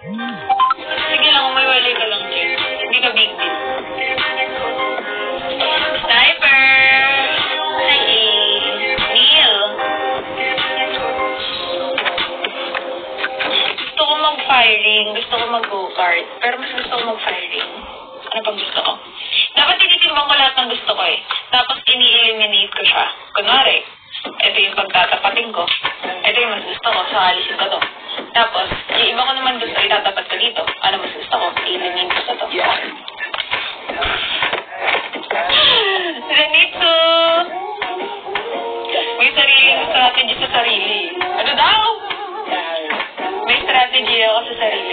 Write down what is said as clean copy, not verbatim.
Sige lang, umiwalay ka lang, Jim. Hindi ka big deal. Sniper! Hi, Neil. Gusto ko mag-firing. Gusto ko mag-go-kart. Pero mas gusto ko mag-firing. Ano pang gusto ko? Dapat tinitimbang ko lahat ng gusto ko eh. Tapos ini-eliminate ko siya. Kunwari, ito yung pagtatapatin ko. Ito yung mas gusto ko. So, alisin ko to. Tapos, yung iba ko naman gusto, itatapat ko dito. Ano mas gusto ko? I-eliminate ko sa to. Renito! May sariling strategy sa sarili. Ano daw? May strategy ako sa sarili